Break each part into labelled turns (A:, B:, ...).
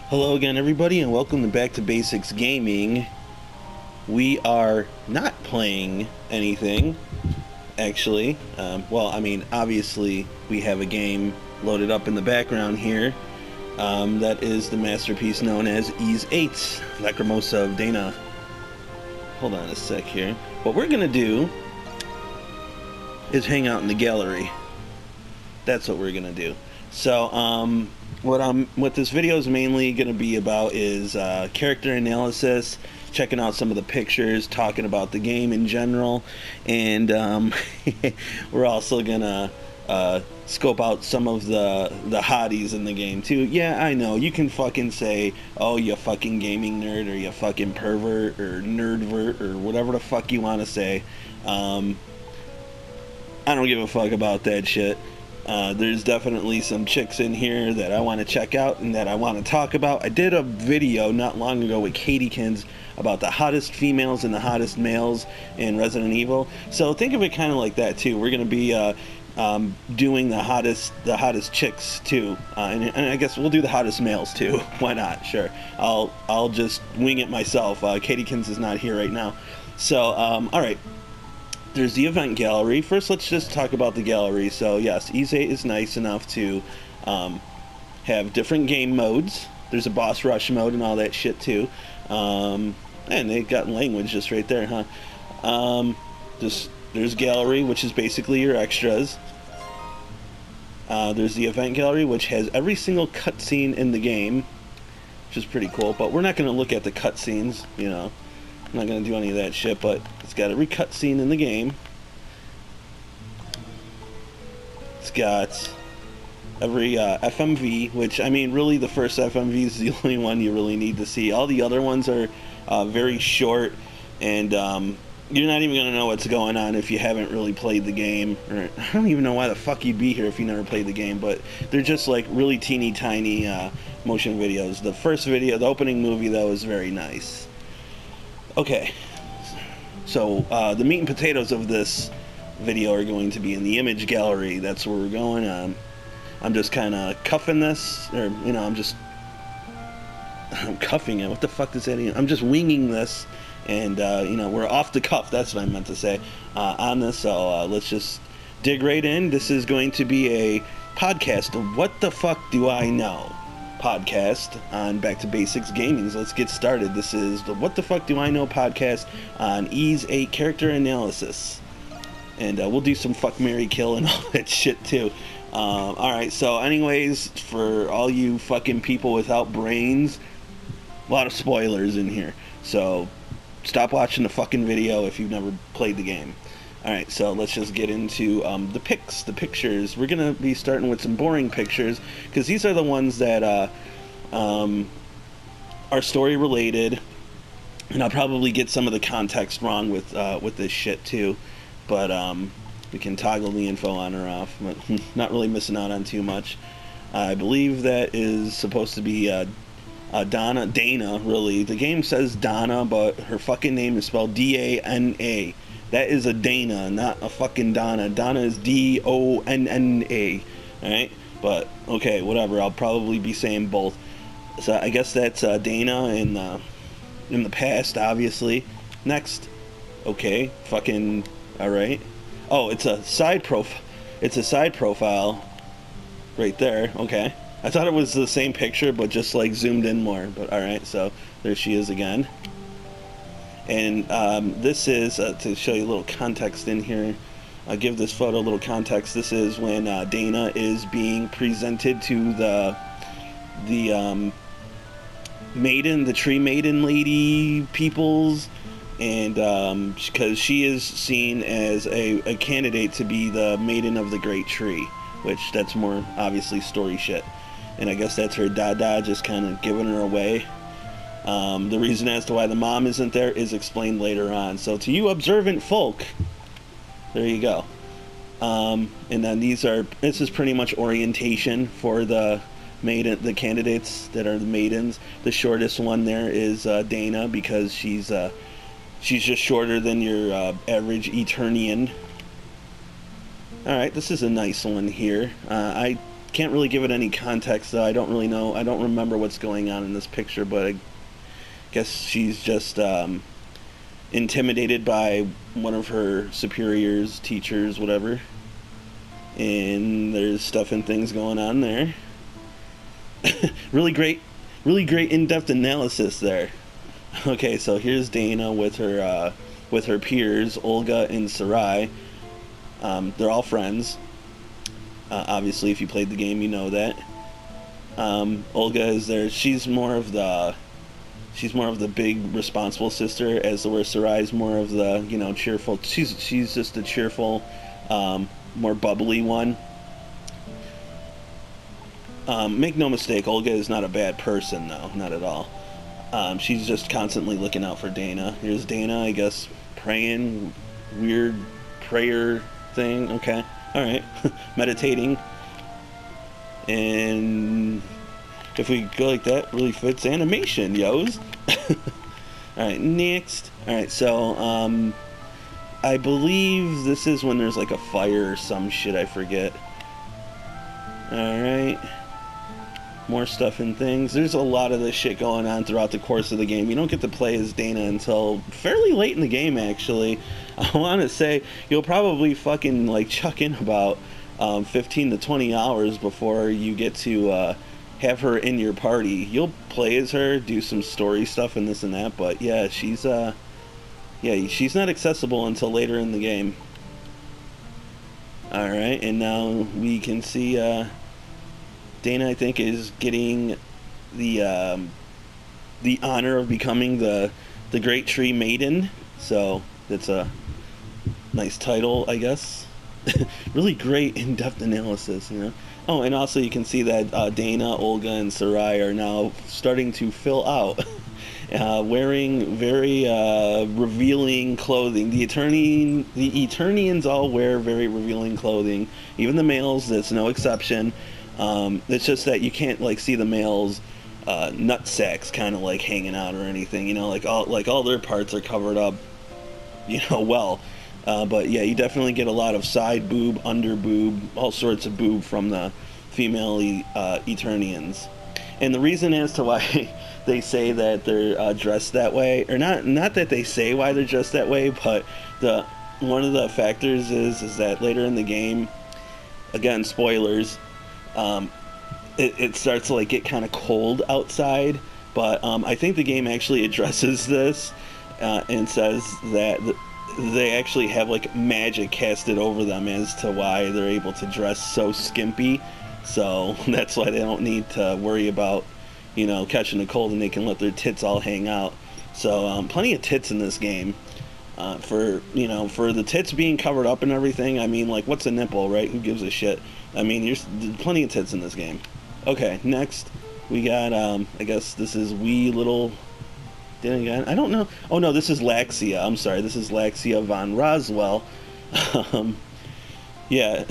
A: Hello again, everybody, and welcome to Back to Basics Gaming. We are not playing anything, actually. Obviously, we have a game loaded up in the background here. That is the masterpiece known as VIII, Lacrimosa of Dana. Hold on a sec here. What we're gonna do is hang out in the gallery. That's what we're gonna do. So, what this video is mainly going to be about is character analysis, checking out some of the pictures, talking about the game in general, and we're also going to scope out some of the hotties in the game too. Yeah, I know, you can fucking say, oh, you fucking gaming nerd, or you fucking pervert, or nerdvert, or whatever the fuck you want to say. I don't give a fuck about that shit. There's definitely some chicks in here that I want to check out and that I want to talk about. I did a video not long ago with Katykins about the hottest females and the hottest males in Resident Evil. So think of it kind of like that too. We're going to be doing the hottest chicks too, and I guess we'll do the hottest males too. Why not? Sure. I'll just wing it myself. Katykins is not here right now, so all right. There's the event gallery. First, let's just talk about the gallery. So yes, VIII is nice enough to have different game modes. There's a boss rush mode and all that shit too. And they got language just right there, huh? There's gallery, which is basically your extras. There's the event gallery, which has every single cutscene in the game, which is pretty cool. But we're not going to look at the cutscenes, you know. I'm not going to do any of that shit, but it's got every cutscene in the game. It's got every FMV, which, I mean, really the first FMV is the only one you really need to see. All the other ones are very short, and you're not even going to know what's going on if you haven't really played the game. Or, I don't even know why the fuck you'd be here if you never played the game, but they're just like really teeny tiny motion videos. The first video, the opening movie, though, is very nice. Okay, so the meat and potatoes of this video are going to be in the image gallery. That's where we're going. I'm just kind of cuffing this, or, you know, I'm cuffing it. What the fuck does that mean? I'm just winging this, and, you know, we're off the cuff. That's what I meant to say on this. So let's just dig right in. This is going to be a podcast of What the Fuck Do I Know? Podcast on Back to Basics Gaming. So let's get started. This is the What the Fuck Do I Know podcast on VIII character analysis, and we'll do some fuck, marry, kill and all that shit too. Alright, so anyways, for all you fucking people without brains, a lot of spoilers in here, so stop watching the fucking video if you've never played the game. Alright, so let's just get into the pictures. We're going to be starting with some boring pictures, because these are the ones that are story related, and I'll probably get some of the context wrong with this shit too, but we can toggle the info on or off, but not really missing out on too much. I believe that is supposed to be Dana, really. The game says Dana, but her fucking name is spelled D-A-N-A. That is a Dana, not a fucking Donna. Donna is D-O-N-N-A. Alright? But, okay, whatever. I'll probably be saying both. So I guess that's Dana in the past, obviously. Next. Okay. Fucking... Alright. Oh, it's a side profile. It's a side profile. Right there. Okay. I thought it was the same picture, but just, like, zoomed in more. But, alright. So, there she is again. And this is, to show you a little context in here, I'll give this photo a little context. This is when Dana is being presented to the maiden, the tree maiden lady peoples, and because she is seen as a candidate to be the maiden of the great tree, which that's more obviously story shit. And I guess that's her dada just kind of giving her away. The reason as to why the mom isn't there is explained later on. So to you observant folk, there you go. And then this is pretty much orientation for the candidates that are the maidens. The shortest one there is Dana, because she's just shorter than your average Eternian. Alright, this is a nice one here. I can't really give it any context, though. I don't really know. I don't remember what's going on in this picture, but I guess she's just intimidated by one of her superiors, teachers, whatever. And there's stuff and things going on there. really great in-depth analysis there. Okay, so here's Dana with her peers, Olga and Sarai. They're all friends. Obviously, if you played the game, you know that. Olga is there. She's more of the big responsible sister, as where Sarai's more of the, you know, cheerful. She's just a cheerful, more bubbly one. Make no mistake, Olga is not a bad person, though, not at all. She's just constantly looking out for Dana. Here's Dana, I guess, praying, weird prayer thing. Okay, all right, meditating. And if we go like that, really fits animation, yos. All right, next. All right, so I believe this is when there's like a fire or some shit, I forget. All right. More stuff and things. There's a lot of this shit going on throughout the course of the game. You don't get to play as Dana until fairly late in the game, actually. I want to say you'll probably fucking like chuck in about 15 to 20 hours before you get to have her in your party. You'll play as her, do some story stuff and this and that, but yeah, she's not accessible until later in the game. All right, and now we can see Dana, I think, is getting the honor of becoming the Great Tree Maiden. So that's a nice title, I guess. Really great in-depth analysis, you know. Oh, and also you can see that Dana, Olga, and Sarai are now starting to fill out, wearing very revealing clothing. The Eternians all wear very revealing clothing. Even the males, that's no exception. It's just that you can't like see the males' nut sacks kind of like hanging out or anything, you know, like all their parts are covered up, you know, well. But yeah, you definitely get a lot of side boob, under boob, all sorts of boob from the female Eternians. And the reason as to why they say that they're dressed that way, or not that they say why they're dressed that way, but one of the factors is that later in the game, again, spoilers, it starts to like get kind of cold outside, but I think the game actually addresses this and says that they actually have like magic casted over them as to why they're able to dress so skimpy. So that's why they don't need to worry about, you know, catching a cold, and they can let their tits all hang out. So plenty of tits in this game. For the tits being covered up and everything, I mean, like, what's a nipple, right? Who gives a shit? I mean, there's plenty of tits in this game. Okay, next we got I guess this is wee little. I don't know. Oh no, this is Laxia. I'm sorry, this is Laxia von Roswell. Yeah.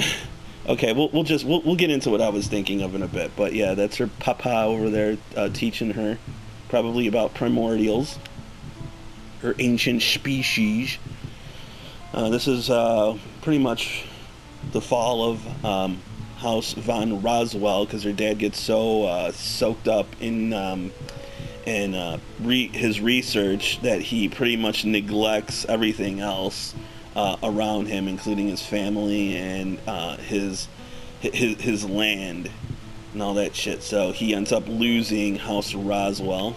A: Okay, we'll get into what I was thinking of in a bit, but yeah, that's her papa over there teaching her probably about primordials, her ancient species. This is pretty much the fall of House von Roswell, because her dad gets so soaked up in his research that he pretty much neglects everything else around him, including his family and his land and all that shit. So he ends up losing House Roswell.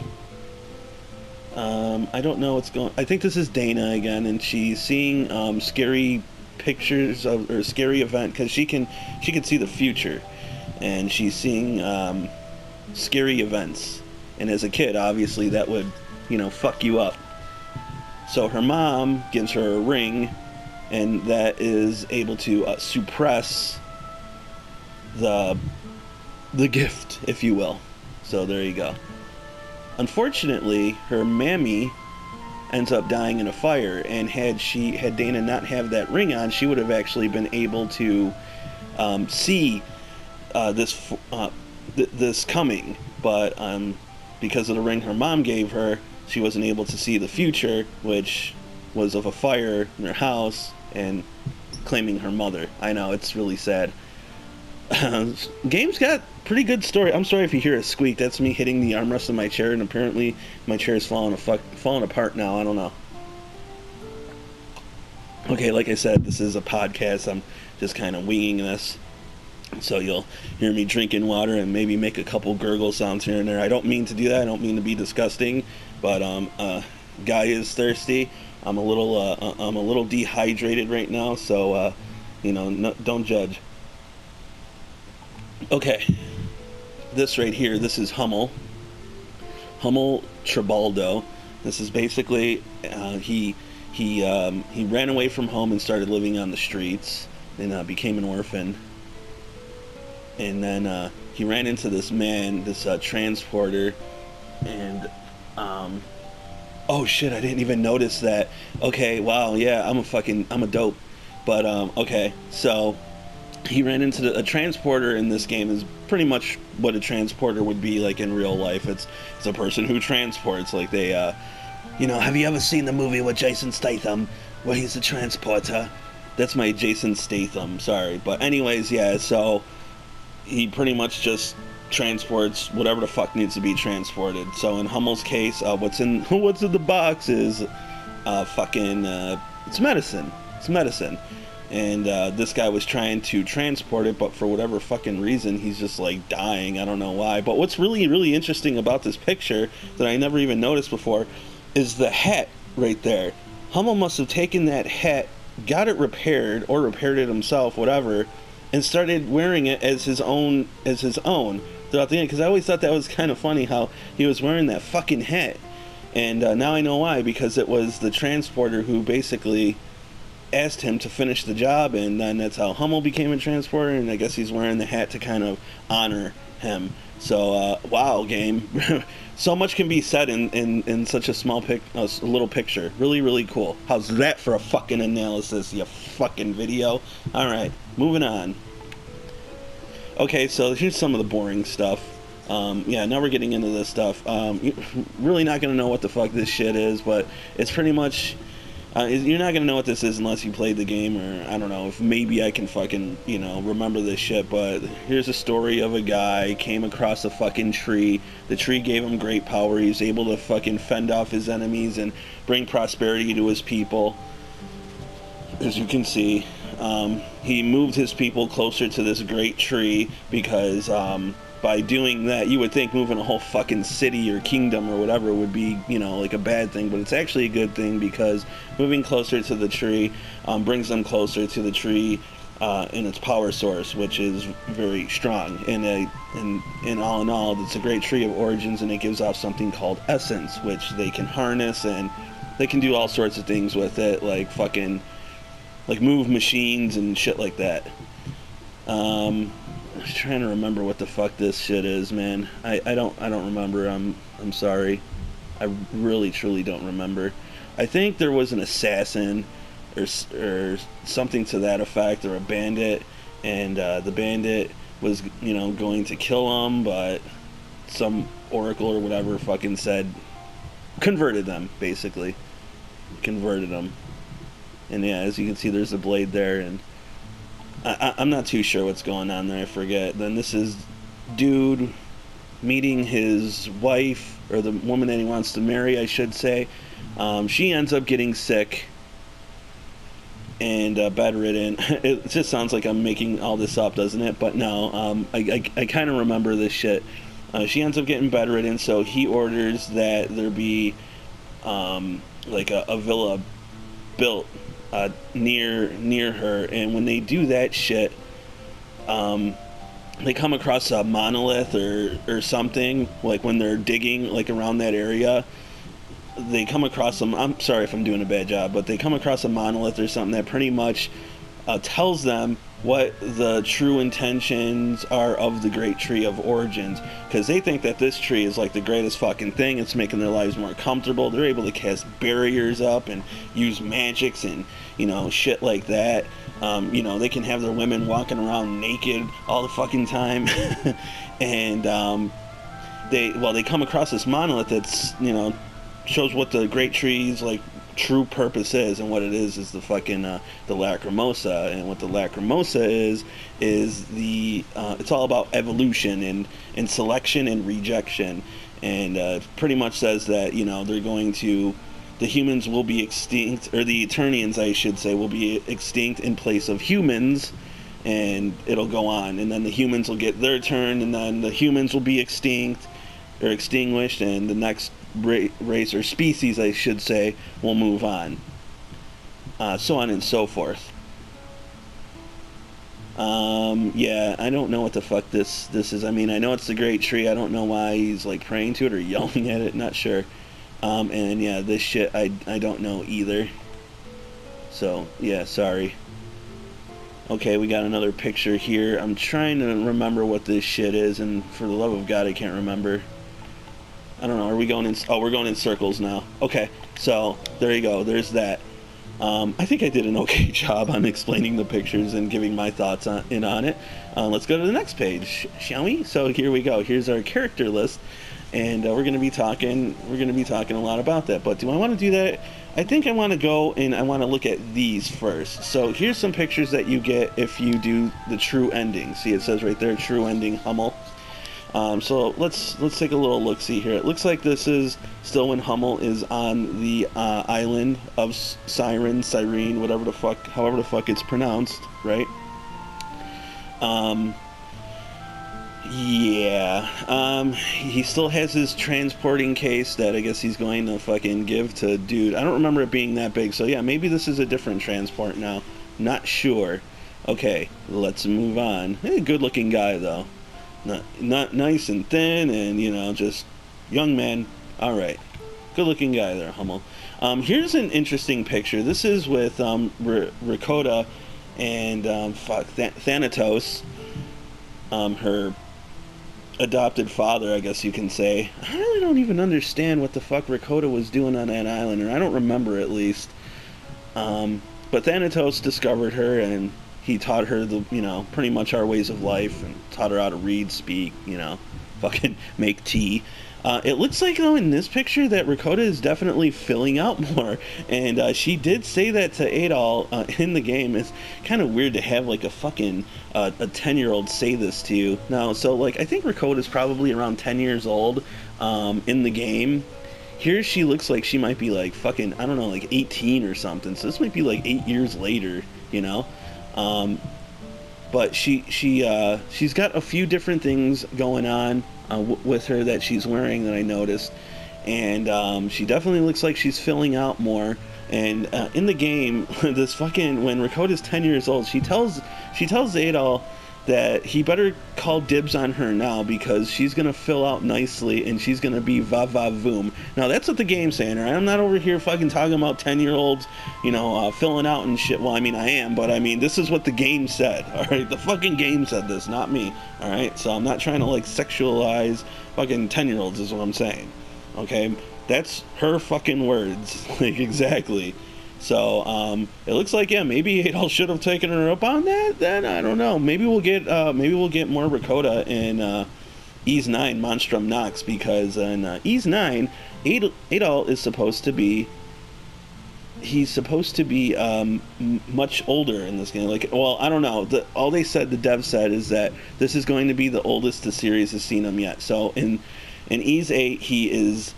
A: I don't know what's going. I think this is Dana again, and she's seeing scary pictures of, or scary event, because she can see the future, and she's seeing scary events. And as a kid, obviously that would, you know, fuck you up. So her mom gives her a ring, and that is able to suppress the gift, if you will. So there you go. Unfortunately, her mammy ends up dying in a fire, and had Dana not have that ring on, she would have actually been able to see this coming. But because of the ring her mom gave her, she wasn't able to see the future, which was of a fire in her house and claiming her mother. I know, it's really sad. Game's got pretty good story. I'm sorry if you hear a squeak. That's me hitting the armrest of my chair, and apparently my chair is falling apart now. I don't know. Okay, like I said, this is a podcast. I'm just kind of winging this. So you'll hear me drinking water and maybe make a couple gurgle sounds here and there. I don't mean to do that. I don't mean to be disgusting, but guy is thirsty. I'm a little dehydrated right now, so no, don't judge. Okay, this right here, this is Hummel Tribaldo. This is basically he ran away from home and started living on the streets, and became an orphan. And then he ran into this man, this transporter, and oh shit, I didn't even notice that. Okay, wow, yeah, I'm a dope. But okay, so he ran into a transporter in this game is pretty much what a transporter would be like in real life. It's a person who transports, like they have you ever seen the movie with Jason Statham where he's a transporter? That's my Jason Statham, sorry. But anyways, yeah, so he pretty much just transports whatever the fuck needs to be transported. So in Hummel's case, what's in the box is it's medicine. It's medicine. And this guy was trying to transport it, but for whatever fucking reason, he's just like dying. I don't know why. But what's really, really interesting about this picture that I never even noticed before is the hat right there. Hummel must have taken that hat, got it repaired, or repaired it himself, whatever, and started wearing it as his own throughout the end. Because I always thought that was kind of funny how he was wearing that fucking hat. And now I know why, because it was the transporter who basically asked him to finish the job, and then that's how Hummel became a transporter, and I guess he's wearing the hat to kind of honor him. So, wow, game. So much can be said in such a little picture. Really, really cool. How's that for a fucking analysis, you fucking video? Alright, moving on. Okay, so here's some of the boring stuff. Yeah, now we're getting into this stuff. You're really not going to know what the fuck this shit is, but it's pretty much... you're not going to know what this is unless you played the game, or I don't know, if maybe I can fucking, remember this shit, but here's a story of a guy came across a fucking tree. The tree gave him great power. He was able to fucking fend off his enemies and bring prosperity to his people. As you can see, he moved his people closer to this great tree because, by doing that, you would think moving a whole fucking city or kingdom or whatever would be, like a bad thing, but it's actually a good thing because moving closer to the tree brings them closer to the tree and its power source, which is very strong. And in all, it's a great tree of origins, and it gives off something called essence, which they can harness, and they can do all sorts of things with it, like fucking, like move machines and shit like that. I'm trying to remember what the fuck this shit is, man. I don't remember. I'm sorry. I really truly don't remember. I think there was an assassin or something to that effect, or a bandit, and the bandit was going to kill him, but some oracle or whatever fucking said, converted them, basically. Converted them. And yeah, as you can see, there's a blade there, and I'm not too sure what's going on there. I forget. Then this is dude meeting his wife, or the woman that he wants to marry, I should say. She ends up getting sick and bedridden. It just sounds like I'm making all this up, doesn't it? But no, I kind of remember this shit. She ends up getting bedridden, so he orders that there be like a villa built near her, and when they do that shit, they come across a monolith or something, like when they're digging like around that area. They come across them. I'm sorry if I'm doing a bad job, but they come across a monolith or something that pretty much tells them what the true intentions are of the Great Tree of Origins, because they think that this tree is like the greatest fucking thing. It's making their lives more comfortable. They're able to cast barriers up and use magics and shit like that. They can have their women walking around naked all the fucking time. And they come across this monolith that's shows what the Great Tree's like true purpose is, and what it is the fucking the Lacrimosa. And what the Lacrimosa is the it's all about evolution and selection and rejection, and pretty much says that, you know, they're going to, the humans will be extinct, or the Eternians, I should say, will be extinct in place of humans, and it'll go on, and then the humans will get their turn, and then the humans will be extinct or extinguished, and the next race or species, I should say, will move on, so on and so forth. Yeah, I don't know what the fuck this is. I mean, I know it's the great tree. I don't know why he's like praying to it or yelling at it. Not sure. And yeah, this shit I don't know either. So yeah, sorry. Okay, we got another picture here. I'm trying to remember what this shit is, and for the love of God, I can't remember. I don't know. Are we going in? Oh, we're going in circles now. Okay, so there you go. There's that. I think I did an okay job on explaining the pictures and giving my thoughts on it. Let's go to the next page, shall we? So here we go. Here's our character list, and we're going to be talking. We're going to be talking a lot about that. But do I want to do that? I think I want to go and I want to look at these first. So here's some pictures that you get if you do the true ending. See, it says right there, true ending Hummel. So let's take a little look-see here. It looks like this is still when Hummel is on the island of Cyrene, whatever the fuck, however the fuck it's pronounced, right? Yeah. He still has his transporting case that I guess he's going to fucking give to dude. I don't remember it being that big, so yeah, maybe this is a different transport now. Not sure. Okay, let's move on. Hey, good-looking guy though. Not nice and thin, and you know, just young man. All right, good-looking guy there, Hummel. Here's an interesting picture. This is with Ricotta and Thanatos, her adopted father, I guess you can say. I really don't even understand what the fuck Ricotta was doing on that island, or I don't remember at least. But Thanatos discovered her, and he taught her the, you know, pretty much our ways of life, and taught her how to read, speak, you know, fucking make tea. It looks like, though, in this picture that Ricotta is definitely filling out more, and she did say that to Adol in the game. It's kind of weird to have, like, a fucking a 10-year-old say this to you. Now, so, like, I think Ricotta is probably around 10 years old in the game. Here she looks like she might be, like, fucking, I don't know, like 18 or something, so this might be, like, 8 years later, you know? But she's got a few different things going on with her that she's wearing that I noticed, and she definitely looks like she's filling out more. And in the game, this fucking, when Ricotta's 10 years old, she tells Adol that he better call dibs on her now, because she's gonna fill out nicely and she's gonna be va-va-voom. Now that's what the game's saying, right? I'm not over here fucking talking about 10-year-olds, you know, filling out and shit. Well, I mean, I am, but I mean, this is what the game said, alright? The fucking game said this, not me, alright? So I'm not trying to, like, sexualize fucking 10-year-olds is what I'm saying, okay? That's her fucking words, like, exactly. So, it looks like, yeah, maybe Adol should have taken her up on that, then, I don't know. Maybe we'll get more Ricotta in, Ys 9, Monstrum Nox, because in, Ys 9, Adol is supposed to be, much older in this game. Like, well, I don't know. All they said, the dev said, is that this is going to be the oldest the series has seen him yet. So, in Ys 8, he is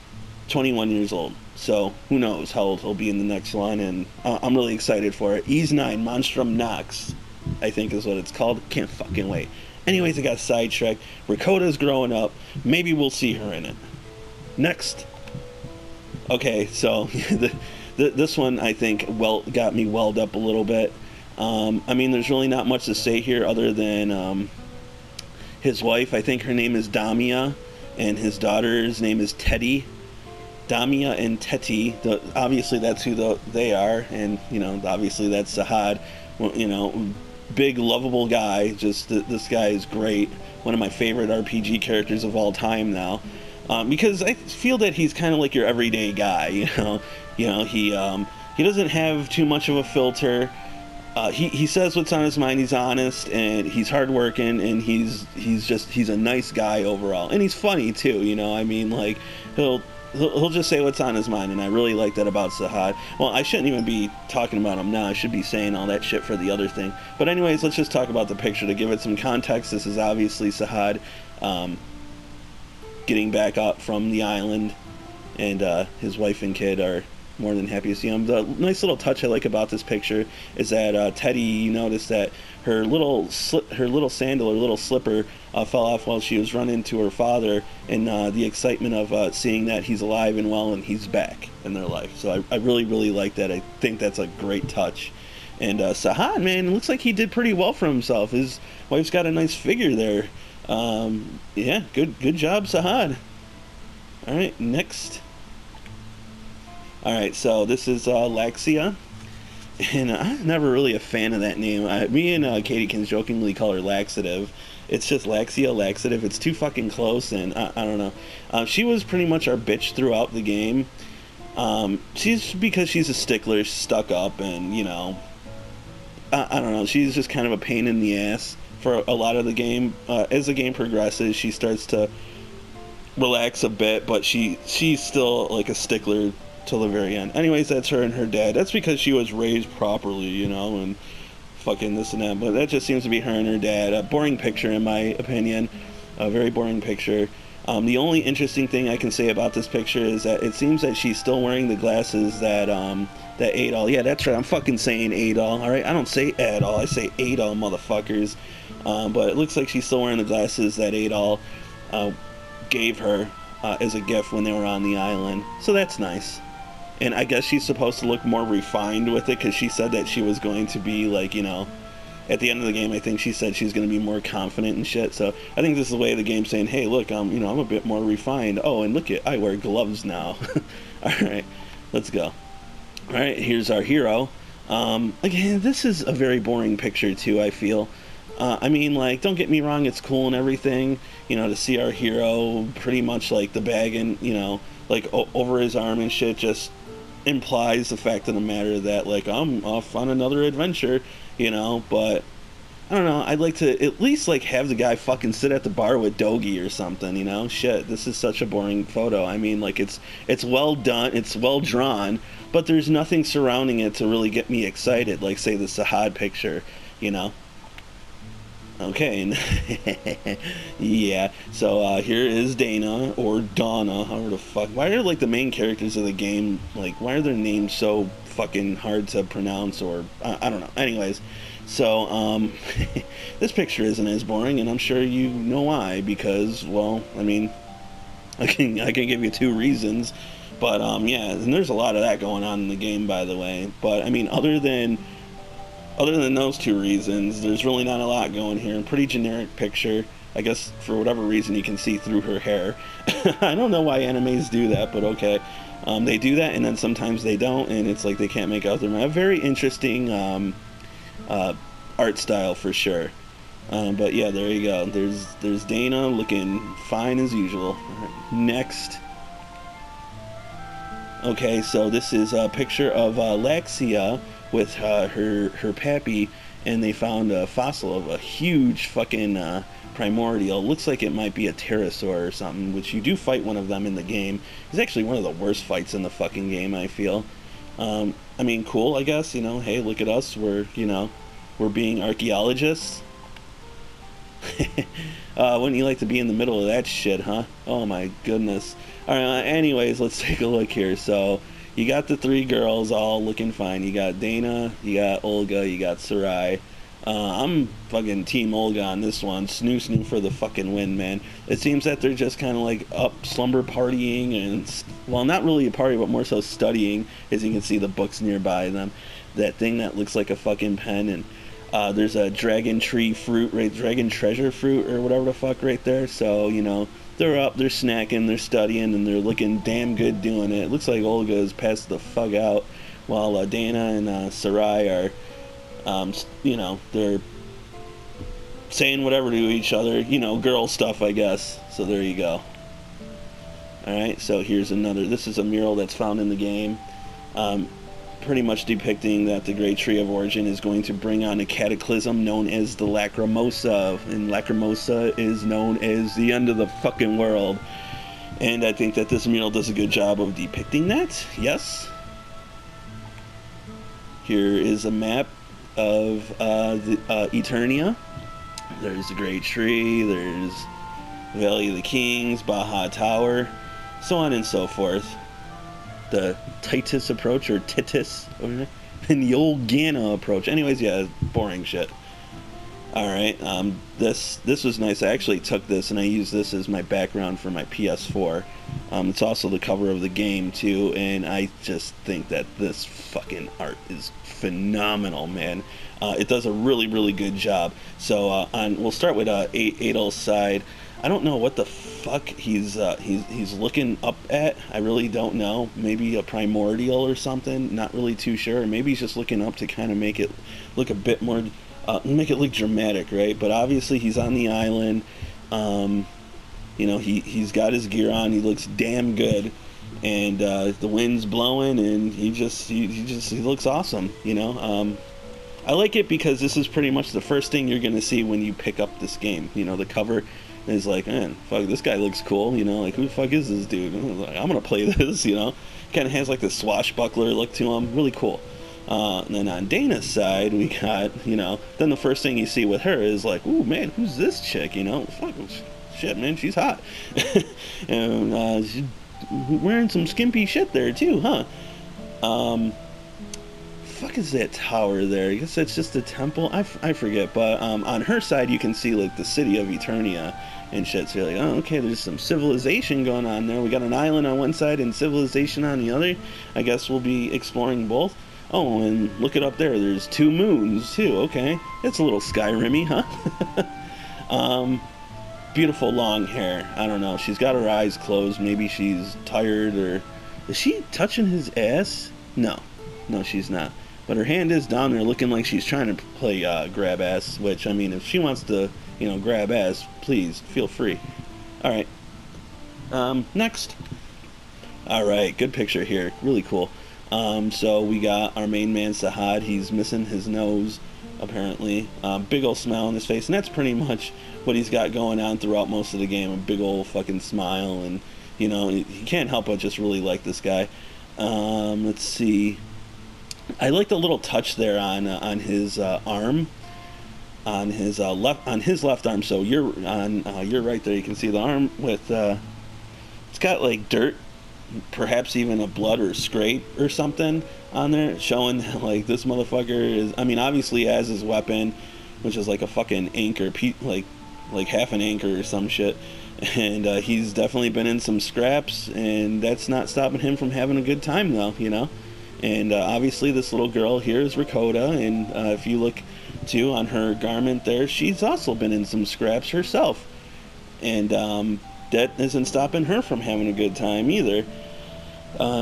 A: 21 years old. So, who knows how old he'll be in the next one, and I'm really excited for it. Ys 9, Monstrum Nox, I think is what it's called. Can't fucking wait. Anyways, I got sidetracked. Ricotta's growing up. Maybe we'll see her in it. Next. Okay, so, this one, I think, got me welled up a little bit. I mean, there's really not much to say here other than his wife. I think her name is Damia, and his daughter's name is Teddy. Damia and Teti, obviously that's who they are, and, you know, obviously that's Sahad, you know, big, lovable guy. Just, this guy is great. One of my favorite RPG characters of all time now, because I feel that he's kind of like your everyday guy, you know, he doesn't have too much of a filter. He says what's on his mind. He's honest, and he's hardworking, and he's a nice guy overall, and he's funny too, you know. I mean, like, he'll just say what's on his mind, and I really like that about Sahad. Well, I shouldn't even be talking about him now. I should be saying all that shit for the other thing. But anyways, let's just talk about the picture to give it some context. This is obviously Sahad getting back up from the island, and his wife and kid are more than happy to see him. The nice little touch I like about this picture is that Teddy, you notice that her little sandal or little slipper fell off while she was running to her father, in the excitement of seeing that he's alive and well and he's back in their life. So I really, really like that. I think that's a great touch. And Sahad, man, it looks like he did pretty well for himself. His wife's got a nice figure there. Yeah, good job, Sahad. All right, next. All right, so this is Laxia, and I'm never really a fan of that name. Me and Katie can jokingly call her Laxative. It's just Laxia, Laxative. It's too fucking close, and I don't know. She was pretty much our bitch throughout the game. Because she's a stickler, stuck up, and, you know, I don't know. She's just kind of a pain in the ass for a lot of the game. As the game progresses, she starts to relax a bit, but she's still like a stickler till the very end. Anyways, that's her and her dad. That's because she was raised properly, you know, and fucking this and that. But that just seems to be her and her dad. A boring picture, in my opinion. A very boring picture. The only interesting thing I can say about this picture is that it seems that she's still wearing the glasses that Adol. Yeah, that's right. I'm fucking saying Adol. All right, I don't say Adol. I say Adol, motherfuckers. But it looks like she's still wearing the glasses that Adol gave her as a gift when they were on the island. So that's nice. And I guess she's supposed to look more refined with it, because she said that she was going to be, like, you know, at the end of the game, I think she said she's going to be more confident and shit. So I think this is the way of the game saying, hey, look, you know, I'm a bit more refined. Oh, and look, I wear gloves now. All right, let's go. All right, here's our hero. Again, this is a very boring picture, too, I feel. I mean, like, don't get me wrong, it's cool and everything, you know, to see our hero pretty much, like, the bag and, you know, like, over his arm and shit, just implies the fact of the matter that, like, I'm off on another adventure, you know. But I don't know, I'd like to at least, like, have the guy fucking sit at the bar with Dogi or something, you know. Shit, this is such a boring photo. I mean, like, it's well done, it's well drawn, but there's nothing surrounding it to really get me excited, like, say, the Sahad picture, you know. Okay, yeah, so here is Dana, or Donna, however the fuck. Why are, like, the main characters of the game, like, why are their names so fucking hard to pronounce, or, I don't know. Anyways, so, this picture isn't as boring, and I'm sure you know why, because, well, I mean, I can give you two reasons, but, yeah, and there's a lot of that going on in the game, by the way. But, I mean, other than those two reasons, there's really not a lot going here. Pretty generic picture. I guess for whatever reason you can see through her hair. I don't know why animes do that, but okay. They do that, and then sometimes they don't, and it's like they can't make out their mind. A very interesting art style for sure. But yeah, there you go. There's Dana looking fine as usual. Right, next. Okay, so this is a picture of Laxia with her pappy, and they found a fossil of a huge fucking primordial. Looks like it might be a pterosaur or something, which you do fight one of them in the game. It's actually one of the worst fights in the fucking game, I feel. I mean, cool, I guess, you know, hey, look at us, we're being archaeologists. Wouldn't you like to be in the middle of that shit, huh? Oh my goodness. Alright, anyways, let's take a look here. So, you got the three girls all looking fine. You got Dana, you got Olga, you got Sarai. I'm fucking Team Olga on this one. Snoo for the fucking win, man. It seems that they're just kind of like up slumber partying and, well, not really a party, but more so studying, as you can see the books nearby them. That thing that looks like a fucking pen, and there's a dragon tree fruit, right? Dragon treasure fruit or whatever the fuck right there. So, you know, they're up, they're snacking, they're studying, and they're looking damn good doing it. It looks like Olga is passed the fuck out, while Dana and Sarai are, you know, they're saying whatever to each other, you know, girl stuff, I guess. So there you go. Alright, so here's another. This is a mural that's found in the game. Pretty much depicting that the Great Tree of Origin is going to bring on a cataclysm known as the Lacrimosa, and Lacrimosa is known as the end of the fucking world. And I think that this mural does a good job of depicting that. Yes. Here is a map of Eternia. There's the Great Tree, there's Valley of the Kings, Baja Tower, so on and so forth. The Titus approach, or Titus, and the old Ghana approach. Anyways, yeah, boring shit. Alright, this was nice. I actually took this and I used this as my background for my PS4. It's also the cover of the game, too, and I just think that this fucking art is phenomenal, man. It does a really, really good job. So, we'll start with Adel's side. I don't know what the fuck he's looking up at. I really don't know. Maybe a primordial or something. Not really too sure. Maybe he's just looking up to kind of make it look a bit more, make it look dramatic, right? But obviously he's on the island. You know, he's got his gear on. He looks damn good, and the wind's blowing, and he looks awesome. You know, I like it because this is pretty much the first thing you're gonna see when you pick up this game. You know, the cover is like, man, fuck, this guy looks cool. You know, like, who the fuck is this dude? I'm gonna play this. You know, kind of has like the swashbuckler look to him. Really cool. And then on Dana's side, we got, you know, then the first thing you see with her is like, ooh, man, who's this chick? You know, fuck, shit, man, she's hot. And she's wearing some skimpy shit there, too, huh? Fuck is that tower there? I guess that's just a temple? I forget, but on her side, you can see, like, the city of Eternia and shit. So you're like, oh, okay, there's some civilization going on there. We got an island on one side and civilization on the other. I guess we'll be exploring both. Oh, and look it up there. There's 2 moons, too. Okay. It's a little Skyrim-y, huh? Beautiful long hair. I don't know. She's got her eyes closed. Maybe she's tired, or... Is she touching his ass? No. No, she's not. But her hand is down there looking like she's trying to play grab ass, which, I mean, if she wants to, you know, grab ass, please, feel free. Alright. Next. Alright, good picture here. Really cool. So we got our main man, Sahad. He's missing his nose, apparently. Big old smile on his face, and that's pretty much what he's got going on throughout most of the game. A big old fucking smile, and, you know, he can't help but just really like this guy. Let's see. I like the little touch there on his arm, on his left arm. So you're right there. You can see the arm with it's got like dirt, perhaps even a blood or scrape or something on there, showing that, like, this motherfucker is, I mean, obviously has his weapon, which is like a fucking anchor, like half an anchor or some shit, and he's definitely been in some scraps, and that's not stopping him from having a good time, though, you know. And obviously this little girl here is Rakota, and if you look too on her garment there, she's also been in some scraps herself, and that isn't stopping her from having a good time either.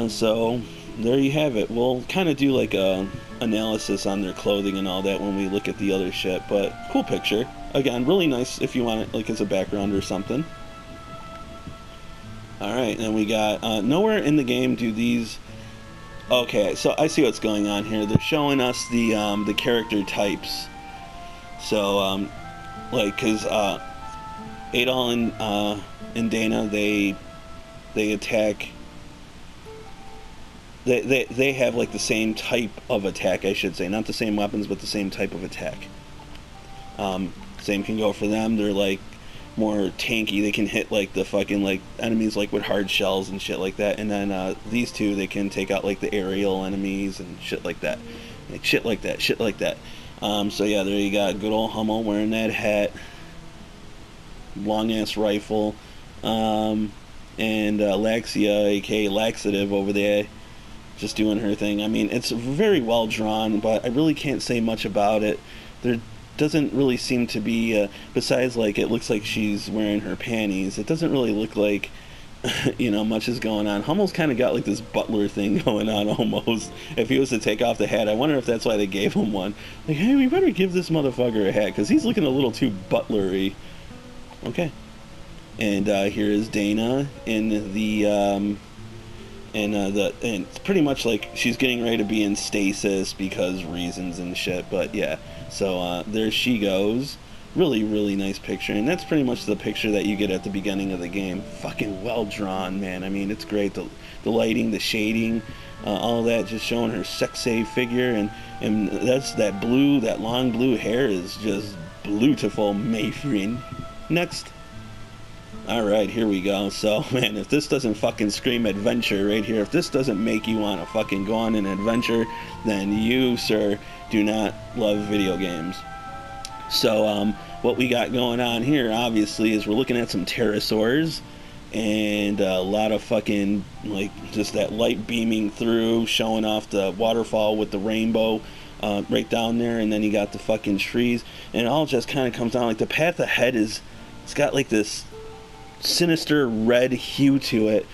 A: So there you have it. We'll kind of do like a analysis on their clothing and all that when we look at the other shit, but cool picture. Again, really nice if you want it like as a background or something. Alright, and we got nowhere in the game do these... Okay, so I see what's going on here. They're showing us the character types. So like, cause Adol and Dana, they attack. They have like the same type of attack, I should say, not the same weapons, but the same type of attack. Same can go for them. They're like more tanky. They can hit like the fucking like enemies like with hard shells and shit like that. And then these two, they can take out like the aerial enemies and shit like that. Like shit like that. So yeah, there you got good old Hummel wearing that hat, long ass rifle, and Laxia, aka Laxative, over there, just doing her thing. I mean, it's very well drawn, but I really can't say much about it. There doesn't really seem to be, besides like it looks like she's wearing her panties, it doesn't really look like, you know, much is going on. Hummel's kind of got like this butler thing going on almost. If he was to take off the hat, I wonder if that's why they gave him one. Like, hey, we better give this motherfucker a hat, because he's looking a little too butlery. Okay. And here is Dana in the, and it's pretty much like she's getting ready to be in stasis because reasons and shit, but yeah. So there she goes. Really, really nice picture, and that's pretty much the picture that you get at the beginning of the game. Fucking well drawn, man. I mean, it's great. The lighting, the shading, all that, just showing her sexy figure, and that's that blue, that long blue hair is just beautiful, my friend. Next. Alright, here we go. So, man, if this doesn't fucking scream adventure right here, if this doesn't make you want to fucking go on an adventure, then you, sir, do not love video games. So, what we got going on here, obviously, is we're looking at some pterosaurs, and a lot of fucking, like, just that light beaming through, showing off the waterfall with the rainbow right down there, and then you got the fucking trees, and it all just kind of comes down, like, the path ahead it's got, like, this sinister red hue to it,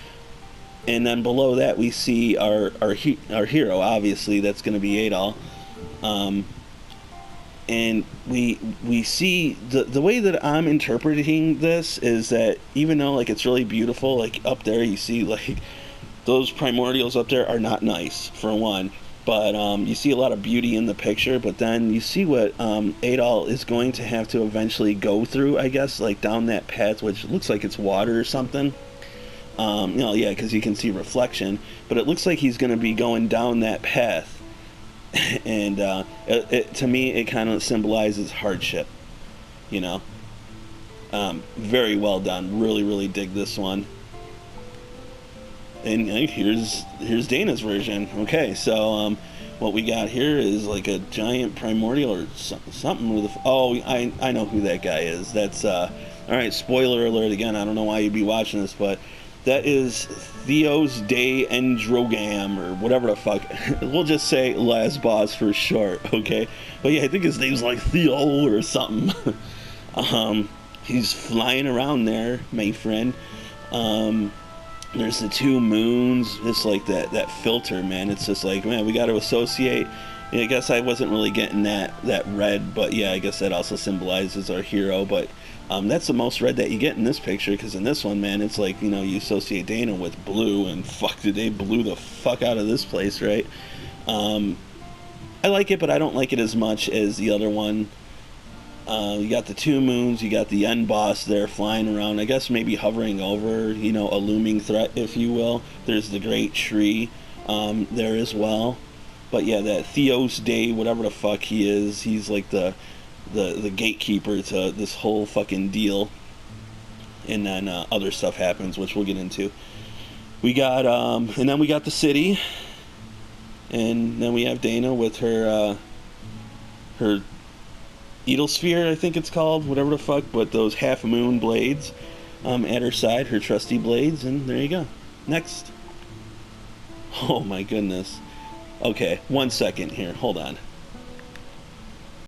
A: and then below that we see our hero, obviously, that's going to be Adol. And we see the way that I'm interpreting this is that even though, like, it's really beautiful, like up there you see, like, those primordials up there are not nice, for one, but you see a lot of beauty in the picture, but then you see what Adol is going to have to eventually go through, I guess, like down that path, which looks like it's water or something. Yeah, because you can see reflection, but it looks like he's going to be going down that path. And to me, it kind of symbolizes hardship, you know. Very well done. Really, really dig this one. And here's Dana's version. Okay, so what we got here is like a giant primordial or something with I know who that guy is. That's all right. Spoiler alert again. I don't know why you'd be watching this, but that is Theos de Endrogam, or whatever the fuck. We'll just say last boss for short, okay? But yeah, I think his name's like Theo or something. He's flying around there, my friend. There's the two moons. It's like that filter, man. It's just like, man, we got to associate. I guess I wasn't really getting that red, but yeah, I guess that also symbolizes our hero. But that's the most red that you get in this picture, because in this one, man, it's like, you know, you associate Dana with blue, and fuck, did they blew the fuck out of this place, right? I like it, but I don't like it as much as the other one. You got the two moons, you got the end boss there flying around, I guess maybe hovering over, you know, a looming threat, if you will. There's the great tree there as well. But yeah, that Theos Day, whatever the fuck he is, he's like the gatekeeper to this whole fucking deal. And then other stuff happens, which we'll get into. We got, and then we got the city. And then we have Dana with her Edelsphere, I think it's called, whatever the fuck, but those half-moon blades at her side, her trusty blades, and there you go. Next. Oh my goodness. Okay, 1 second here, hold on.